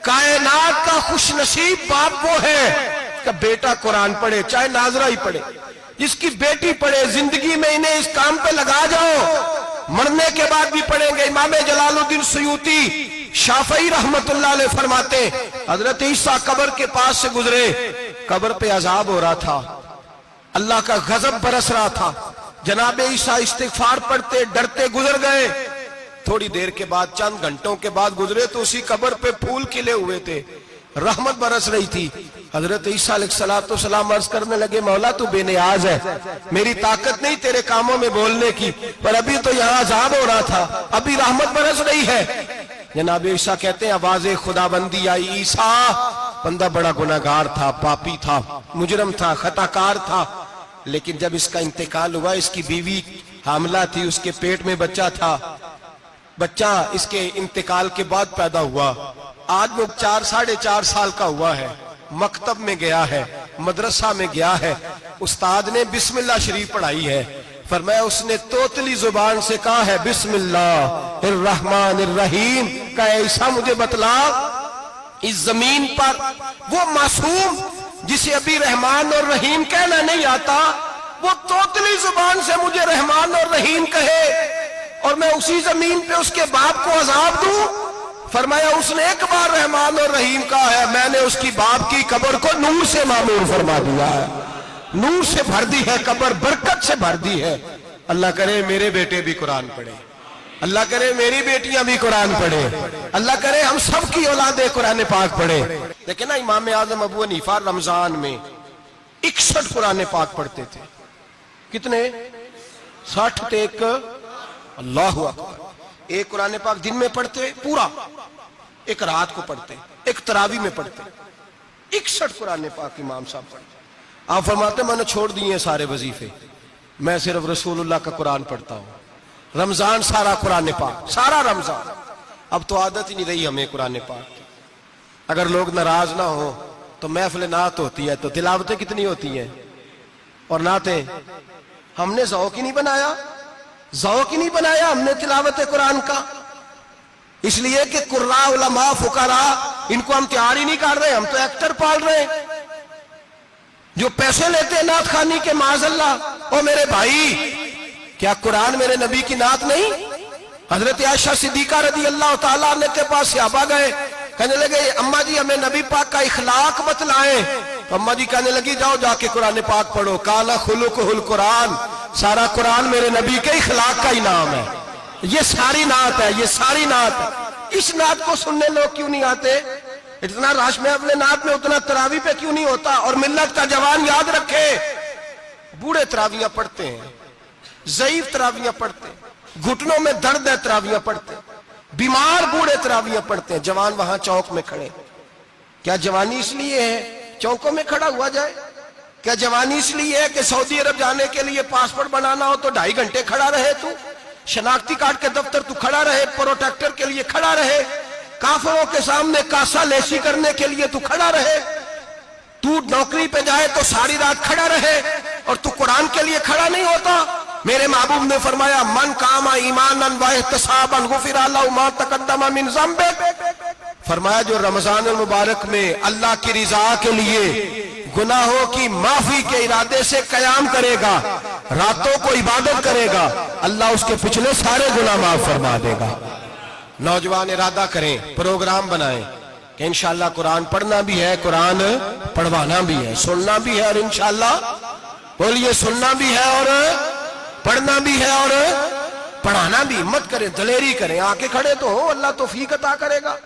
कायनात का खुश नसीब बाप वो है कि बेटा कुरान पढ़े, चाहे नाजरा ही पढ़े, इसकी बेटी पढ़े। जिंदगी में इन्हें इस काम पे लगा जाओ, मरने के बाद भी पढ़ेंगे। इमाम जलालुद्दीन सुयूती शाफई रहमतुल्लाह अलैह फरमाते, हजरत ईसा कब्र के पास से गुजरे, कब्र पे अजाब हो रहा था, अल्लाह का गजब बरस रहा था। जनाब ईसा इस्तिगफार पढ़ते डरते गुजर गए। थोड़ी देर के बाद, चंद घंटों के बाद गुजरे तो उसी कब्र पे फूल खिले हुए थे, रहमत बरस रही थी। हजरत ईसा अलैहिस्सलाम अर्ज करने लगे, मौला तू बेनियाज है, मेरी ताकत नहीं तेरे कामों में बोलने की, पर अभी तो यहाँ अजाब हो रहा था, अभी रहमत बरस रही है। जनाब ईसा कहते हैं, आवाज़े खुदाबंदी आई, ईसा बंदा बड़ा गुनाहगार था, पापी था, मुजरम था, खताकार था, लेकिन जब इसका इंतकाल हुआ, इसकी बीवी हामला थी, उसके पेट में बच्चा था, बच्चा इसके इंतकाल के बाद पैदा हुआ। आज वो 4-4.5 साल का हुआ है, मकतब में गया है, मदरसा में गया है, उस्ताद ने बिस्मिल्लाह शरीफ पढ़ाई है, फरमाया उसने तोतली जुबान से कहा है बिस्मिल्लाहिर्रहमानिर्रहीम का, ऐसा मुझे बतला इस जमीन पर वो मासूम जिसे अभी रहमान और रहीम कहना नहीं आता, वो तोतली जुबान से मुझे रहमान और रहीम कहे और मैं उसी जमीन पे उसके बाप को अजाब दूं। फरमाया उसने एक बार रहमान और रहीम कहा है, मैंने उसकी बाप की कब्र को नूर से मामूर फरमा दिया है, नूर से भर दी है कब्र, बरकत से भर दी है। अल्लाह करे मेरे बेटे भी कुरान पढ़े, अल्लाह करे मेरी बेटियां भी कुरान पढ़े, अल्लाह करे हम सब की औलादे कुरान पाक पढ़े। लेकिन ना इमाम आजम अबू हनीफा रमजान में 61 कुरान पाक पढ़ते थे। कितने? 60 थे एक, अल्लाहु अकबर। एक कुरान पाक दिन में पढ़ते पूरा, एक रात को पढ़ते, एक तरावी में पढ़ते। 61 कुरान पाक इमाम साहब पढ़ते। आप फरमाते मैंने छोड़ दिए सारे वजीफे, मैं सिर्फ रसूलुल्लाह का कुरान पढ़ता हूं। रमजान सारा कुरान पाक, सारा रमजान। अब तो आदत ही नहीं रही हमें कुरान पाक की। अगर लोग नाराज ना हो तो महफिल नात होती है तो तिलावतें कितनी होती हैं, और नाते हमने ज़ौक़ ही नहीं बनाया, ज़ौक़ ही नहीं बनाया हमने तिलावत कुरान का। इसलिए कि कुर्रा उलमा फुकरा इनको हम तैयार ही नहीं कर रहे, हम तो एक्टर पाल रहे हैं जो पैसे लेते हैं नात खानी के, माज़अल्लाह। ओ मेरे भाई, क्या कुरान मेरे नबी की नात नहीं? हजरत आयशा सिद्दीका रज़ी अल्लाह ताला अन्हा के पास सहाबा गए, कहने लगे अम्मा जी हमें नबी पाक का इखलाक बतलाएं। तो अम्मा जी कहने लगी जाओ जाके कुरान पाक पढ़ो, काला खुलुकुहुल कुरान, सारा कुरान मेरे नबी के इखलाक का ही नाम है। ये सारी नात है, ये सारी नात है। इस नात को सुनने लोग क्यों नहीं आते? इतना राश में अपने नात में उतना तरावी पे क्यों नहीं होता? और मिल्लत का जवान याद रखे, बूढ़े तरावियां पढ़ते हैं, ज़ईफ तरावियां पढ़ते हैं, घुटनों में दर्द है तरावियां पढ़ते हैं, बीमार बूढ़े तरावियां पढ़ते हैं, जवान वहां चौक में खड़े। क्या जवानी इसलिए है चौकों में खड़ा हुआ जाए? क्या जवानी इसलिए है कि सऊदी अरब जाने के लिए पासपोर्ट बनाना हो तो 2.5 घंटे खड़ा रहे तू, शनाख्ती कार्ड के दफ्तर तू खड़ा रहे, प्रोटेक्टर के लिए खड़ा रहे, काफिरों के सामने कासा लेसी करने के लिए तू खड़ा रहे, तू नौकरी पे जाए तो सारी रात खड़ा रहे, और तू कुरान के लिए खड़ा नहीं होता? मेरे महबूब ने फरमाया मन कामा ईमानन व इहतिसाबन गुफिरा लहु मा तक़द्दम मिन ज़ंबि। फरमाया जो रमजान मुबारक में अल्लाह की रिजा के लिए गुनाहों की माफी के इरादे से कयाम करेगा, रातों को इबादत करेगा, अल्लाह उसके पिछले सारे गुनाह माफ फरमा देगा। नौजवान इरादा करें, प्रोग्राम बनाएं कि इंशाअल्लाह कुरान पढ़ना भी है, कुरान पढ़वाना भी है, सुनना भी है, और इंशाअल्लाह बोलिए सुनना भी है और पढ़ना भी है और पढ़ाना भी। मत करें, दलेरी करें, आके खड़े तो हो, अल्लाह तौफीक अता करेगा।